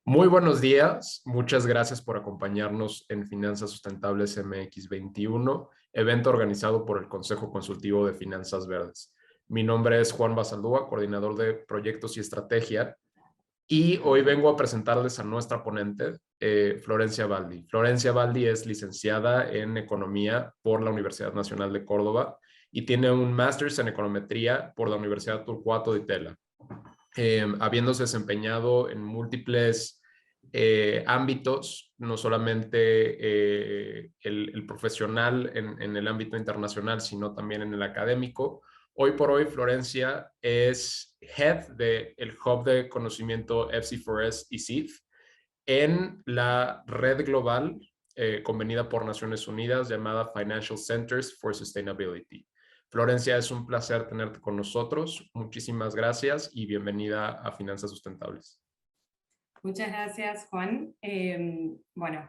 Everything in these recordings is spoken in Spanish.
Muy buenos días, muchas gracias por acompañarnos en Finanzas Sustentables MX21, evento organizado por el Consejo Consultivo de Finanzas Verdes. Mi nombre es Juan Basaldúa, coordinador de Proyectos y Estrategia, y hoy vengo a presentarles a nuestra ponente, Florencia Baldi. Florencia Baldi es licenciada en Economía por la Universidad Nacional de Córdoba y tiene un máster en Econometría por la Universidad Torcuato Di Tella. Habiéndose desempeñado en múltiples ámbitos, no solamente el profesional en el ámbito internacional, sino también en el académico. Hoy por hoy, Florencia es Head del Hub de Conocimiento FC4S y CIF en la red global convenida por Naciones Unidas llamada Financial Centers for Sustainability. Florencia, es un placer tenerte con nosotros. Muchísimas gracias y bienvenida a Finanzas Sustentables. Muchas gracias, Juan.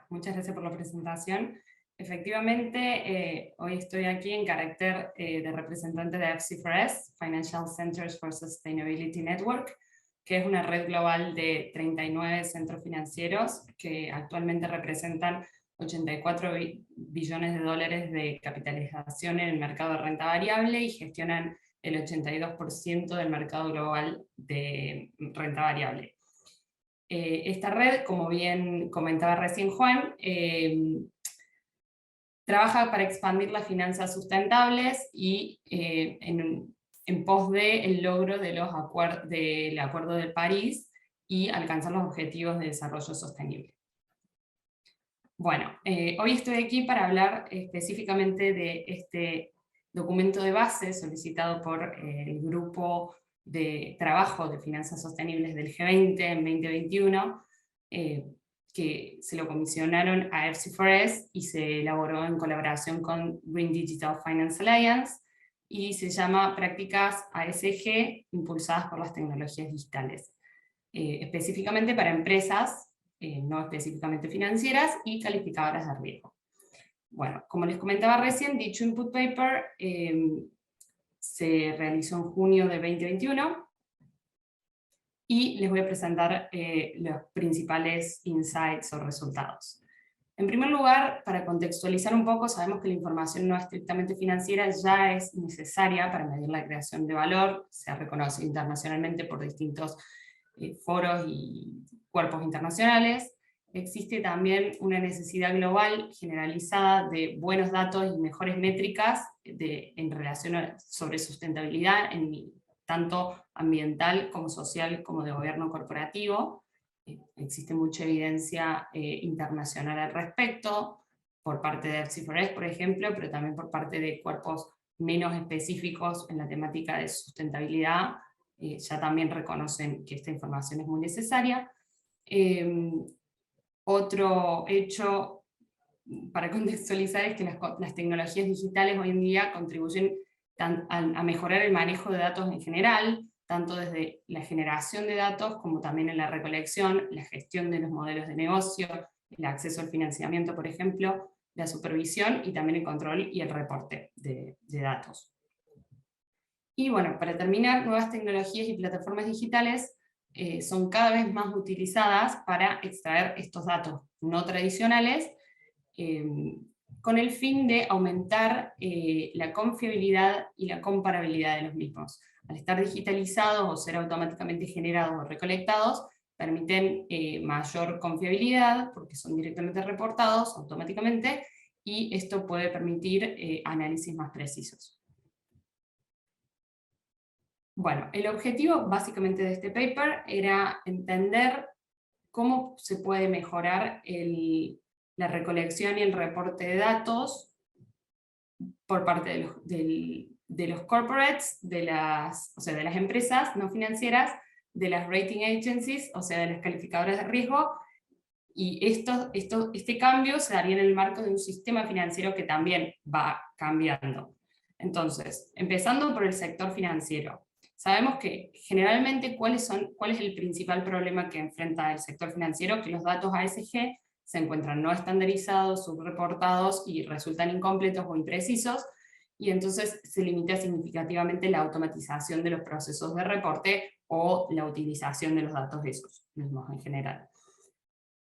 Muchas gracias por la presentación. Efectivamente, hoy estoy aquí en carácter de representante de FC4S, Financial Centers for Sustainability Network, que es una red global de 39 centros financieros que actualmente representan 84 billones de dólares de capitalización en el mercado de renta variable y gestionan el 82% del mercado global de renta variable. Esta red, como bien comentaba recién Juan, trabaja para expandir las finanzas sustentables y en pos del logro del Acuerdo de París y alcanzar los objetivos de desarrollo sostenible. Bueno, hoy estoy aquí para hablar específicamente de este documento de base solicitado por el Grupo de Trabajo de Finanzas Sostenibles del G20 en 2021, que se lo comisionaron a FC4S y se elaboró en colaboración con Green Digital Finance Alliance y se llama Prácticas ASG impulsadas por las tecnologías digitales, específicamente para empresas, no específicamente financieras, y calificadoras de riesgo. Bueno, como les comentaba recién, dicho input paper se realizó en junio de 2021 y les voy a presentar los principales insights o resultados. En primer lugar, para contextualizar un poco, sabemos que la información no estrictamente financiera ya es necesaria para medir la creación de valor, se ha reconocido internacionalmente por distintos foros y cuerpos internacionales. Existe también una necesidad global generalizada de buenos datos y mejores métricas en relación sobre sustentabilidad, tanto ambiental como social como de gobierno corporativo. Existe mucha evidencia internacional al respecto, por parte de FC4S, por ejemplo, pero también por parte de cuerpos menos específicos en la temática de sustentabilidad, ya también reconocen que esta información es muy necesaria. Otro hecho para contextualizar es que las tecnologías digitales hoy en día contribuyen a mejorar el manejo de datos en general, tanto desde la generación de datos como también en la recolección, la gestión de los modelos de negocio, el acceso al financiamiento, por ejemplo, la supervisión y también el control y el reporte de datos. Y bueno, para terminar, nuevas tecnologías y plataformas digitales son cada vez más utilizadas para extraer estos datos no tradicionales, con el fin de aumentar la confiabilidad y la comparabilidad de los mismos. Al estar digitalizados o ser automáticamente generados o recolectados, permiten mayor confiabilidad porque son directamente reportados automáticamente, y esto puede permitir análisis más precisos. Bueno, el objetivo básicamente de este paper era entender cómo se puede mejorar la recolección y el reporte de datos por parte de los corporates, de las empresas no financieras, de las rating agencies, o sea, de las calificadoras de riesgo, y este cambio se daría en el marco de un sistema financiero que también va cambiando. Entonces, empezando por el sector financiero. Sabemos que generalmente ¿cuál es el principal problema que enfrenta el sector financiero? Que los datos ASG se encuentran no estandarizados, subreportados y resultan incompletos o imprecisos, y entonces se limita significativamente la automatización de los procesos de reporte o la utilización de los datos de esos mismos en general.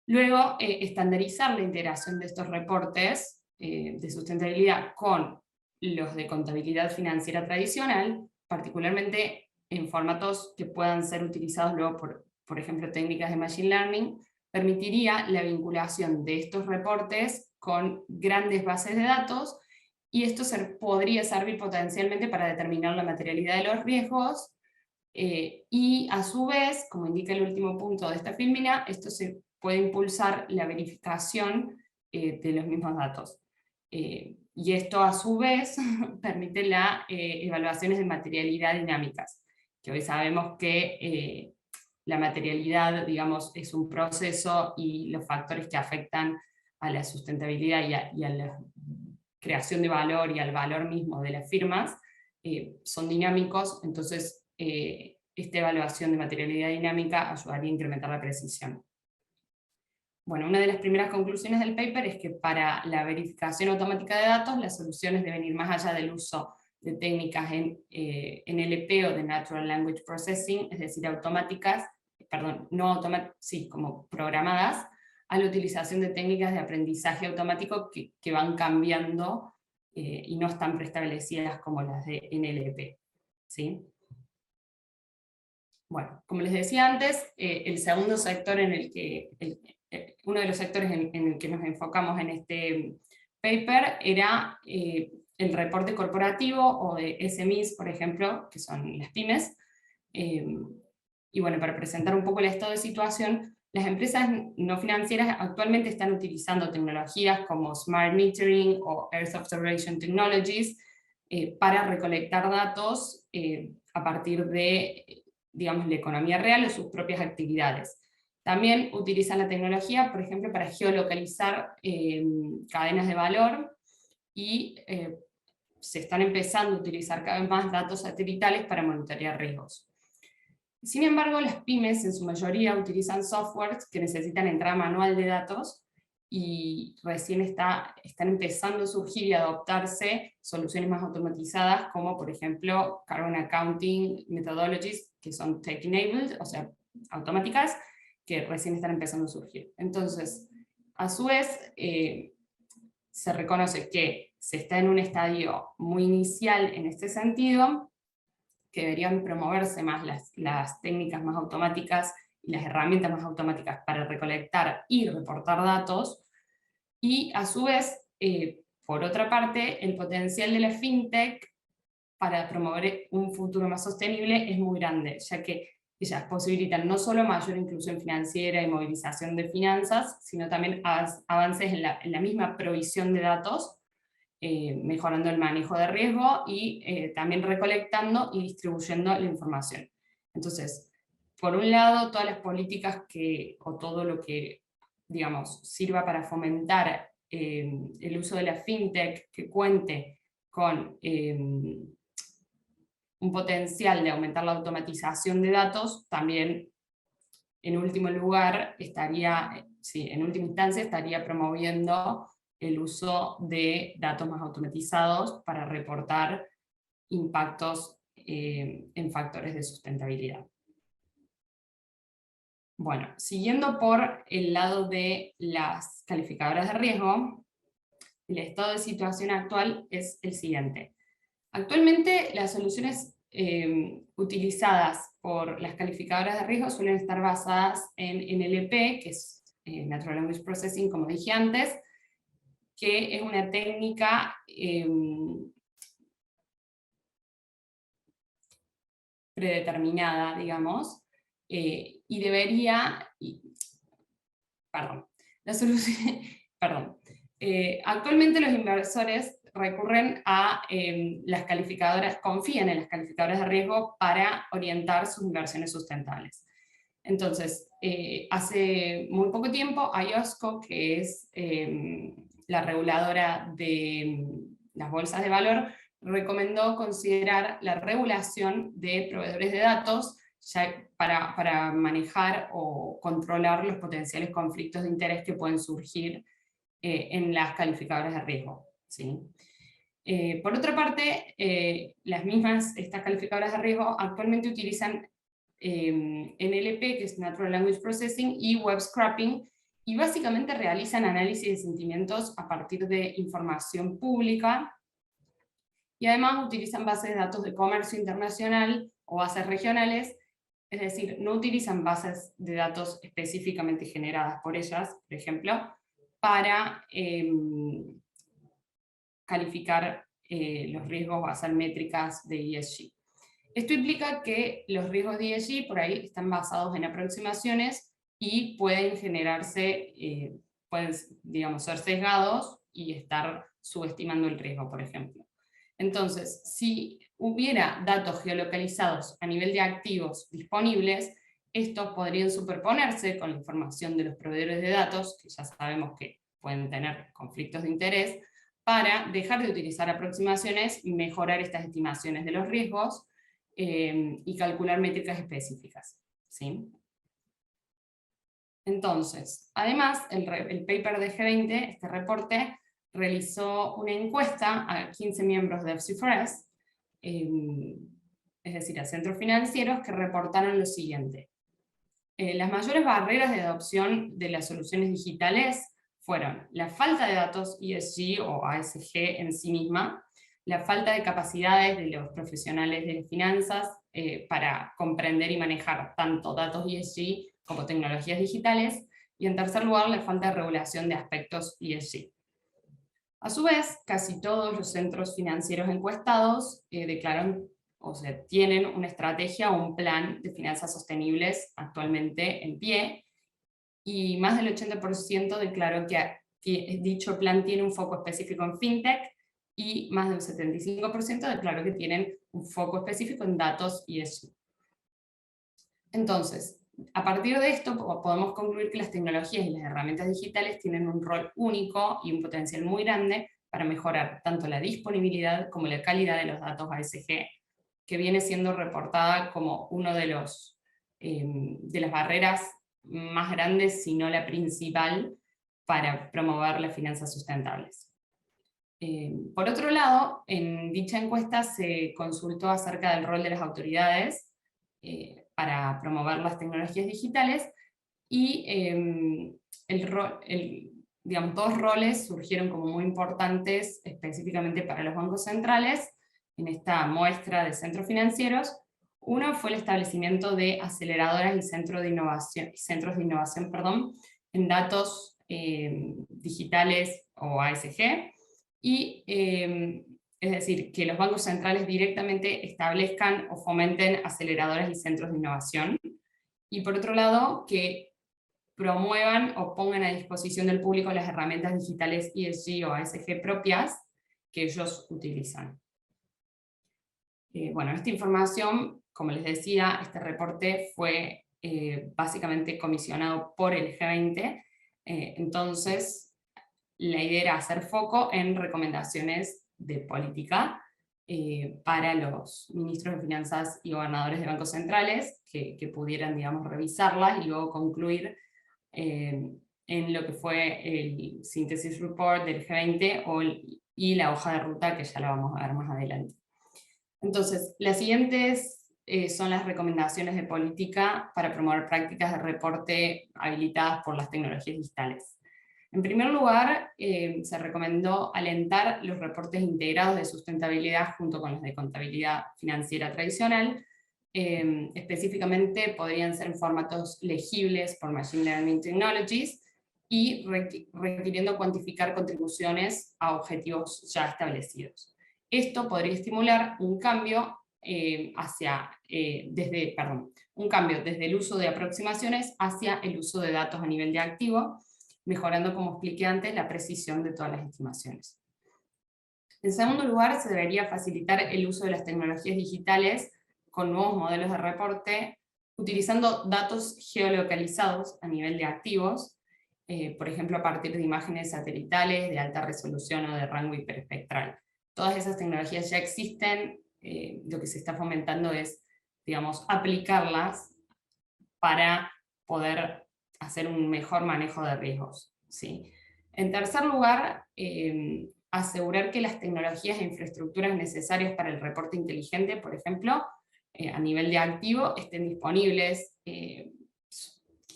Luego, estandarizar la integración de estos reportes de sustentabilidad con los de contabilidad financiera tradicional, particularmente en formatos que puedan ser utilizados luego por ejemplo, técnicas de Machine Learning, permitiría la vinculación de estos reportes con grandes bases de datos, y esto podría servir potencialmente para determinar la materialidad de los riesgos, y a su vez, como indica el último punto de esta filmina, esto se puede impulsar la verificación de los mismos datos. Y esto a su vez permite las evaluaciones de materialidad dinámicas, que hoy sabemos que la materialidad, digamos, es un proceso, y los factores que afectan a la sustentabilidad y a la creación de valor y al valor mismo de las firmas son dinámicos. Entonces esta evaluación de materialidad dinámica ayudaría a incrementar la precisión. Bueno, una de las primeras conclusiones del paper es que para la verificación automática de datos, las soluciones deben ir más allá del uso de técnicas en NLP o de Natural Language Processing, es decir, automáticas, perdón, no automáticas, sí, como programadas, a la utilización de técnicas de aprendizaje automático que van cambiando y no están preestablecidas como las de NLP, ¿sí? Bueno, como les decía antes, el segundo sector en el que, uno de los sectores en el que nos enfocamos en este paper era el reporte corporativo o de SMEs, por ejemplo, que son las pymes. Y bueno, para presentar un poco el estado de situación, las empresas no financieras actualmente están utilizando tecnologías como Smart Metering o Earth Observation Technologies para recolectar datos a partir de, digamos, la economía real o sus propias actividades. También utilizan la tecnología, por ejemplo, para geolocalizar cadenas de valor, y se están empezando a utilizar cada vez más datos satelitales para monitorear riesgos. Sin embargo, las pymes en su mayoría utilizan softwares que necesitan entrada manual de datos, y recién están empezando a surgir y adoptarse soluciones más automatizadas, como por ejemplo Carbon Accounting Methodologies, que son tech-enabled, o sea, automáticas, que recién están empezando a surgir. Entonces, a su vez, se reconoce que se está en un estadio muy inicial en este sentido, que deberían promoverse más las técnicas más automáticas y las herramientas más automáticas para recolectar y reportar datos, y a su vez, por otra parte, el potencial de la fintech para promover un futuro más sostenible es muy grande, ya que ellas posibilitan no solo mayor inclusión financiera y movilización de finanzas, sino también avances en la misma provisión de datos, mejorando el manejo de riesgo y también recolectando y distribuyendo la información. Entonces, por un lado, todas las políticas o todo lo que, digamos, sirva para fomentar el uso de la fintech, que cuente con un potencial de aumentar la automatización de datos, también en último lugar en última instancia estaría promoviendo el uso de datos más automatizados para reportar impactos en factores de sustentabilidad. Bueno, siguiendo por el lado de las calificadoras de riesgo, el estado de situación actual es el siguiente. Actualmente las soluciones utilizadas por las calificadoras de riesgo suelen estar basadas en NLP, que es Natural Language Processing, como dije antes, que es una técnica predeterminada, digamos, y debería... actualmente los inversores recurren a las calificadoras, confían en las calificadoras de riesgo para orientar sus inversiones sustentables. Entonces, hace muy poco tiempo, IOSCO, que es la reguladora de las bolsas de valor, recomendó considerar la regulación de proveedores de datos ya para manejar o controlar los potenciales conflictos de interés que pueden surgir en las calificadoras de riesgo, ¿sí? Por otra parte, estas calificadoras de riesgo actualmente utilizan NLP, que es Natural Language Processing, y Web Scraping, y básicamente realizan análisis de sentimientos a partir de información pública, y además utilizan bases de datos de comercio internacional o bases regionales, es decir, no utilizan bases de datos específicamente generadas por ellas, por ejemplo, para calificar los riesgos o hacer métricas de ESG. Esto implica que los riesgos de ESG por ahí están basados en aproximaciones y pueden generarse, pueden, digamos, ser sesgados y estar subestimando el riesgo, por ejemplo. Entonces, si hubiera datos geolocalizados a nivel de activos disponibles, estos podrían superponerse con la información de los proveedores de datos, que ya sabemos que pueden tener conflictos de interés, para dejar de utilizar aproximaciones y mejorar estas estimaciones de los riesgos y calcular métricas específicas, ¿sí? Entonces, además, el paper de G20, este reporte, realizó una encuesta a 15 miembros de FC4S, es decir, a centros financieros, que reportaron lo siguiente. Las mayores barreras de adopción de las soluciones digitales fueron la falta de datos ESG o ASG en sí misma, la falta de capacidades de los profesionales de las finanzas para comprender y manejar tanto datos ESG como tecnologías digitales, y en tercer lugar, la falta de regulación de aspectos ESG. A su vez, casi todos los centros financieros encuestados declaran, o sea, tienen una estrategia o un plan de finanzas sostenibles actualmente en pie, y más del 80% declaró que dicho plan tiene un foco específico en fintech, y más del 75% declaró que tienen un foco específico en datos y ESG. Entonces, a partir de esto podemos concluir que las tecnologías y las herramientas digitales tienen un rol único y un potencial muy grande para mejorar tanto la disponibilidad como la calidad de los datos ASG, que viene siendo reportada como uno de las barreras más grandes, si no la principal, para promover las finanzas sustentables. Por otro lado, en dicha encuesta se consultó acerca del rol de las autoridades para promover las tecnologías digitales, y digamos, dos roles surgieron como muy importantes específicamente para los bancos centrales en esta muestra de centros financieros. Uno fue el establecimiento de aceleradoras y centros de innovación, en datos digitales o ASG, y es decir, que los bancos centrales directamente establezcan o fomenten aceleradoras y centros de innovación, y por otro lado, que promuevan o pongan a disposición del público las herramientas digitales ESG o ASG propias que ellos utilizan. Bueno, esta información, como les decía, este reporte fue básicamente comisionado por el G20, entonces la idea era hacer foco en recomendaciones de política para los ministros de finanzas y gobernadores de bancos centrales, que pudieran, digamos, revisarlas y luego concluir en lo que fue el Synthesis Report del G20 y la hoja de ruta, que ya la vamos a ver más adelante. Entonces, las siguientes son las recomendaciones de política para promover prácticas de reporte habilitadas por las tecnologías digitales. En primer lugar, se recomendó alentar los reportes integrados de sustentabilidad junto con los de contabilidad financiera tradicional. Específicamente podrían ser en formatos legibles por Machine Learning Technologies y requiriendo cuantificar contribuciones a objetivos ya establecidos. Esto podría estimular un cambio un cambio desde el uso de aproximaciones hacia el uso de datos a nivel de activo, mejorando, como expliqué antes, la precisión de todas las estimaciones. En segundo lugar, se debería facilitar el uso de las tecnologías digitales con nuevos modelos de reporte, utilizando datos geolocalizados a nivel de activos, por ejemplo a partir de imágenes satelitales de alta resolución o de rango hiperespectral. Todas esas tecnologías ya existen, lo que se está fomentando es, digamos, aplicarlas para poder hacer un mejor manejo de riesgos, ¿sí? En tercer lugar, asegurar que las tecnologías e infraestructuras necesarias para el reporte inteligente, por ejemplo, a nivel de activo, estén disponibles,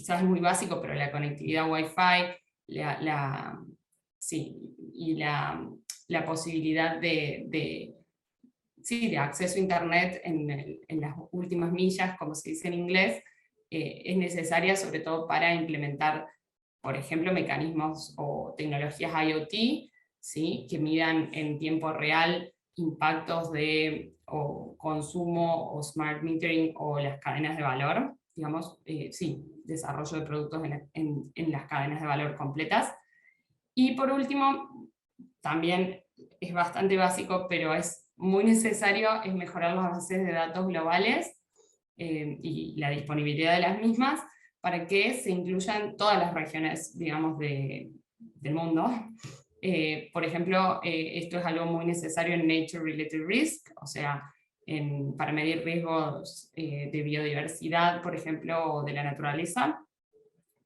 quizás es muy básico, pero la conectividad Wi-Fi, y la posibilidad de acceso a Internet en las últimas millas, como se dice en inglés, es necesaria sobre todo para implementar, por ejemplo, mecanismos o tecnologías IoT, ¿sí? Que midan en tiempo real impactos de o consumo o smart metering o las cadenas de valor, digamos, desarrollo de productos en las cadenas de valor completas. Y por último, también es bastante básico, pero es muy necesario, es mejorar las bases de datos globales y la disponibilidad de las mismas para que se incluyan todas las regiones, digamos, del mundo. Por ejemplo, esto es algo muy necesario en Nature Related Risk, o sea, para medir riesgos de biodiversidad, por ejemplo, o de la naturaleza,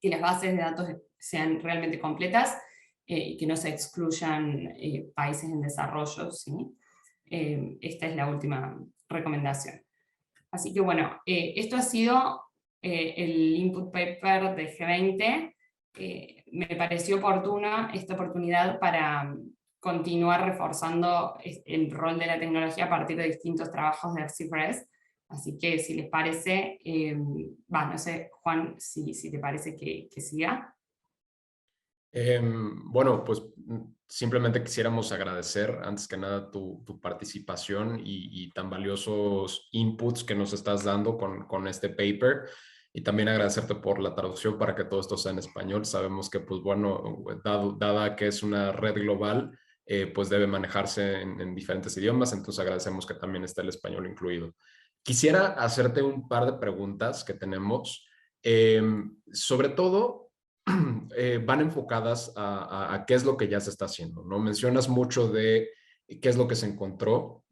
que las bases de datos sean realmente completas y que no se excluyan países en desarrollo, ¿sí? Esta es la última recomendación. Así que bueno, esto ha sido el input paper de G20. Me pareció oportuna esta oportunidad para continuar reforzando el rol de la tecnología a partir de distintos trabajos de FC4S. Así que si les parece, no sé, Juan, si te parece que siga. Bueno, pues simplemente quisiéramos agradecer antes que nada tu participación y tan valiosos inputs que nos estás dando con este paper, y también agradecerte por la traducción para que todo esto sea en español. Sabemos que, pues bueno, dada que es una red global, pues debe manejarse en diferentes idiomas, entonces agradecemos que también esté el español incluido. Quisiera hacerte un par de preguntas que tenemos, sobre todo van enfocadas a qué es lo que ya se está haciendo, ¿no? Mencionas mucho de qué es lo que se encontró,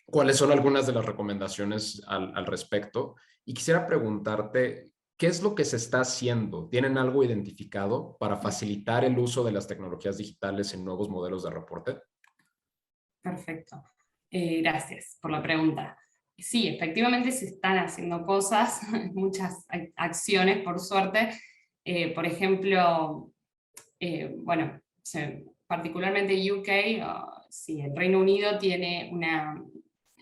cuáles son algunas de las recomendaciones al respecto, y quisiera preguntarte, ¿qué es lo que se está haciendo? ¿Tienen algo identificado para facilitar el uso de las tecnologías digitales en nuevos modelos de reporte? Perfecto. Gracias por la pregunta. Sí, efectivamente se están haciendo cosas, muchas acciones, por suerte. Por ejemplo, bueno, particularmente UK, sí, el Reino Unido tiene una,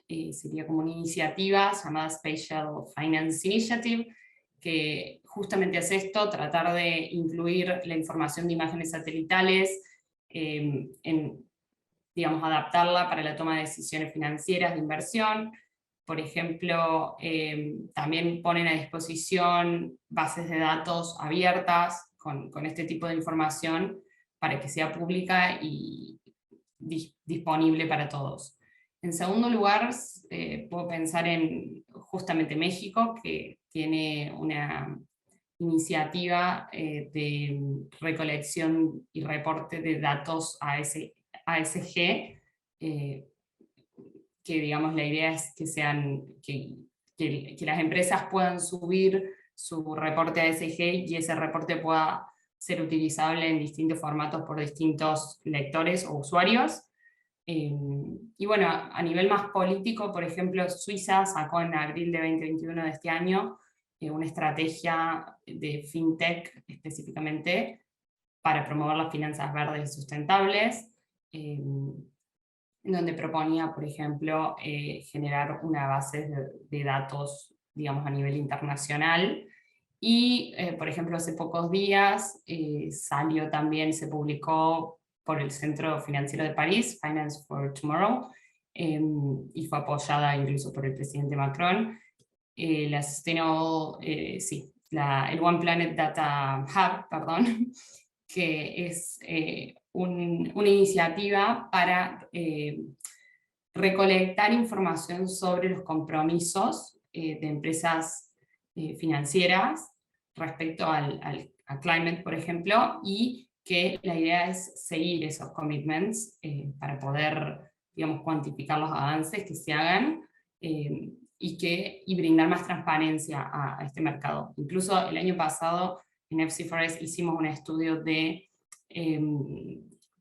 sería como una iniciativa llamada Spatial Finance Initiative, que justamente hace esto, tratar de incluir la información de imágenes satelitales digamos, adaptarla para la toma de decisiones financieras de inversión. Por ejemplo, también ponen a disposición bases de datos abiertas con este tipo de información para que sea pública y disponible para todos. En segundo lugar, puedo pensar en justamente México, que tiene una iniciativa de recolección y reporte de datos ASG, que digamos la idea es que que las empresas puedan subir su reporte ASG y ese reporte pueda ser utilizable en distintos formatos por distintos lectores o usuarios. Y bueno, a nivel más político, por ejemplo, Suiza sacó en abril de 2021 de este año una estrategia de fintech específicamente para promover las finanzas verdes y sustentables, donde proponía, por ejemplo, generar una base de datos, digamos, a nivel internacional. Y, por ejemplo, hace pocos días salió también, se publicó por el Centro Financiero de París, Finance for Tomorrow, y fue apoyada incluso por el presidente Macron, la Sustainable, el One Planet Data Hub, perdón, que es una iniciativa para recolectar información sobre los compromisos de empresas financieras respecto a climate, por ejemplo, y que la idea es seguir esos commitments para poder, digamos, cuantificar los avances que se hagan y brindar más transparencia a este mercado. Incluso el año pasado en FC4S hicimos un estudio de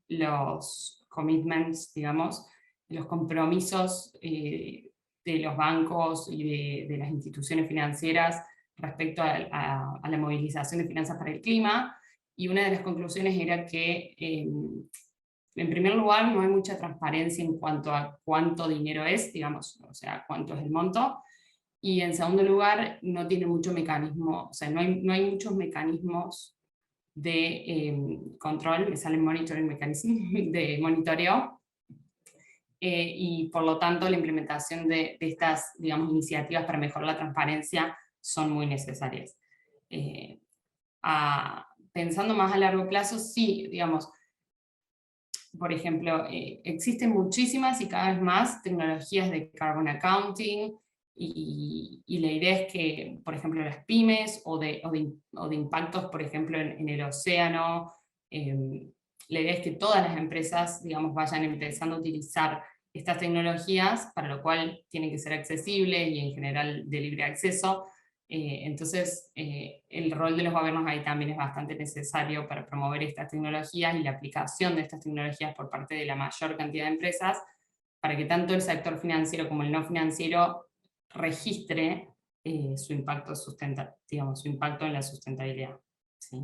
los commitments, digamos, de los compromisos de los bancos y de las instituciones financieras respecto a la movilización de finanzas para el clima, y una de las conclusiones era que, en primer lugar, no hay mucha transparencia en cuanto a cuánto dinero es, digamos, o sea, cuánto es el monto, y en segundo lugar, no tiene mucho mecanismo, o sea, no hay muchos mecanismos de control, me sale monitoring mechanism, de monitoreo, y por lo tanto la implementación de estas, digamos, iniciativas para mejorar la transparencia son muy necesarias. Pensando más a largo plazo, sí, digamos, por ejemplo, existen muchísimas y cada vez más tecnologías de carbon accounting, y la idea es que, por ejemplo, las pymes o de impactos, por ejemplo, en el océano, la idea es que todas las empresas, digamos, vayan empezando a utilizar estas tecnologías, para lo cual tienen que ser accesibles y en general de libre acceso. Entonces, el rol de los gobiernos ahí también es bastante necesario para promover estas tecnologías y la aplicación de estas tecnologías por parte de la mayor cantidad de empresas, para que tanto el sector financiero como el no financiero registre su impacto digamos, su impacto en la sustentabilidad. ¿Sí?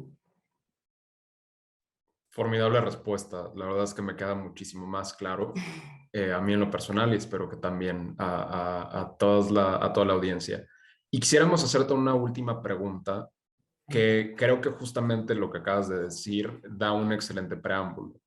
Formidable respuesta. La verdad es que me queda muchísimo más claro, a mí en lo personal, y espero que también a toda la audiencia. Y quisiéramos hacerte una última pregunta, que creo que justamente lo que acabas de decir da un excelente preámbulo.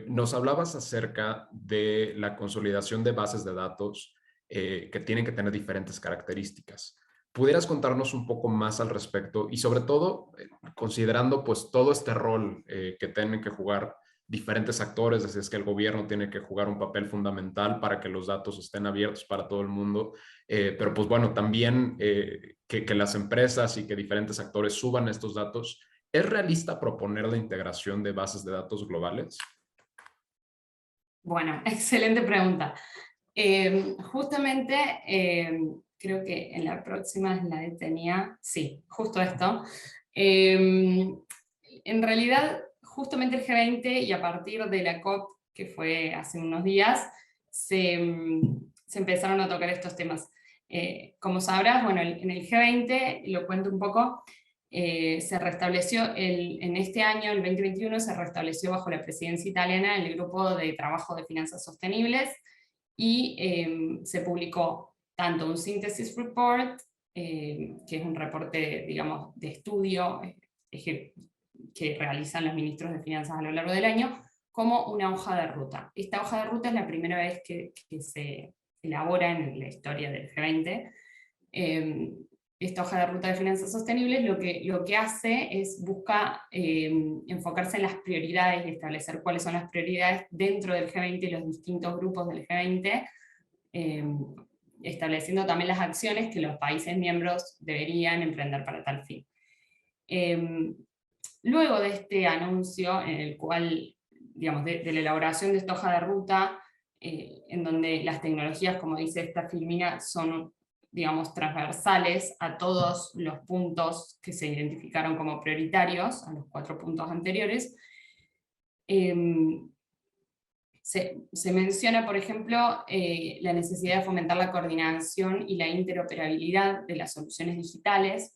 Nos hablabas acerca de la consolidación de bases de datos que tienen que tener diferentes características. ¿Pudieras contarnos un poco más al respecto? Y sobre todo, considerando pues todo este rol que tienen que jugar diferentes actores, así es que el gobierno tiene que jugar un papel fundamental para que los datos estén abiertos para todo el mundo, pero pues bueno, también que las empresas y que diferentes actores suban estos datos. ¿Es realista proponer la integración de bases de datos globales? Bueno, excelente pregunta. Justamente, creo que en la próxima slide tenía, sí, justo esto. En realidad, justamente el G20, y a partir de la COP, que fue hace unos días, se empezaron a tocar estos temas. Como sabrás, bueno, en el G20, lo cuento un poco, se restableció en este año, el 2021, se restableció bajo la presidencia italiana el grupo de trabajo de finanzas sostenibles, y se publicó tanto un synthesis report, que es un reporte, digamos, de estudio que realizan los ministros de finanzas a lo largo del año, como una hoja de ruta. Esta hoja de ruta es la primera vez que se elabora en la historia del G20. Esta hoja de ruta de finanzas sostenibles lo que hace es busca enfocarse en las prioridades y establecer cuáles son las prioridades dentro del G20 y los distintos grupos del G20, estableciendo también las acciones que los países miembros deberían emprender para tal fin. Luego de este anuncio, en el cual, digamos, de la elaboración de esta hoja de ruta, en donde las tecnologías, como dice esta filmina, son, digamos, transversales a todos los puntos que se identificaron como prioritarios, a los 4 puntos anteriores, se menciona, por ejemplo, la necesidad de fomentar la coordinación y la interoperabilidad de las soluciones digitales,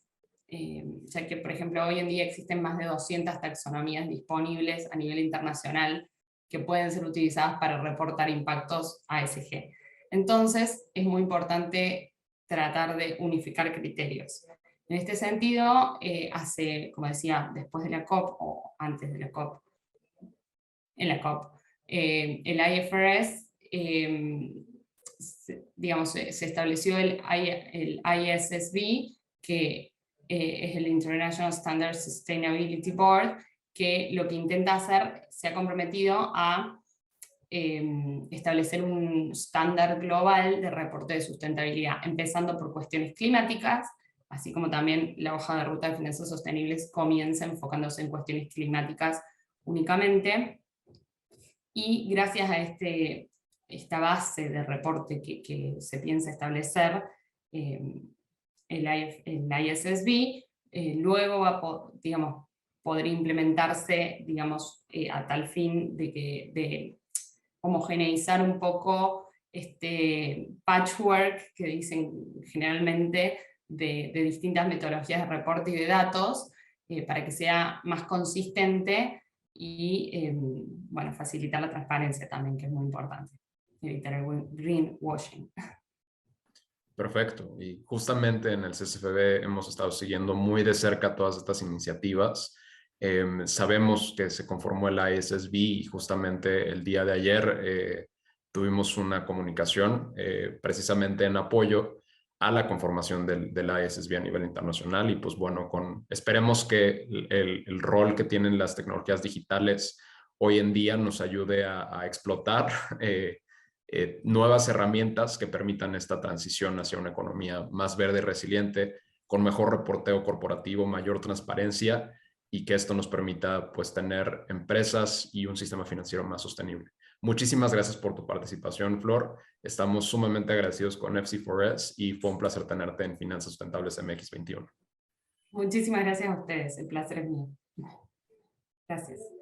ya que, por ejemplo, hoy en día existen más de 200 taxonomías disponibles a nivel internacional que pueden ser utilizadas para reportar impactos ASG. Entonces, es muy importante tratar de unificar criterios. En este sentido, como decía, después de la COP, o antes de la COP, en la COP, el IFRS, digamos, se estableció el ISSB, que es el International Standard Sustainability Board, que lo que intenta hacer, se ha comprometido a establecer un estándar global de reporte de sustentabilidad, empezando por cuestiones climáticas, así como también la hoja de ruta de finanzas sostenibles comienza enfocándose en cuestiones climáticas únicamente. Y gracias a esta base de reporte que se piensa establecer, el ISSB, luego va digamos, poder implementarse, digamos, a tal fin de homogeneizar un poco este patchwork que dicen generalmente de distintas metodologías de reporte y de datos para que sea más consistente y bueno, facilitar la transparencia también, que es muy importante, evitar el greenwashing. Perfecto. Y justamente en el CSFB hemos estado siguiendo muy de cerca todas estas iniciativas. Sabemos que se conformó el ISSB y justamente el día de ayer tuvimos una comunicación precisamente en apoyo a la conformación del ISSB a nivel internacional. Y pues bueno, esperemos que el rol que tienen las tecnologías digitales hoy en día nos ayude a explotar nuevas herramientas que permitan esta transición hacia una economía más verde y resiliente, con mejor reporteo corporativo, mayor transparencia, y que esto nos permita pues tener empresas y un sistema financiero más sostenible. Muchísimas gracias por tu participación, Flor. Estamos sumamente agradecidos con FC4S y fue un placer tenerte en Finanzas Sustentables MX21. Muchísimas gracias a ustedes, el placer es mío. Gracias.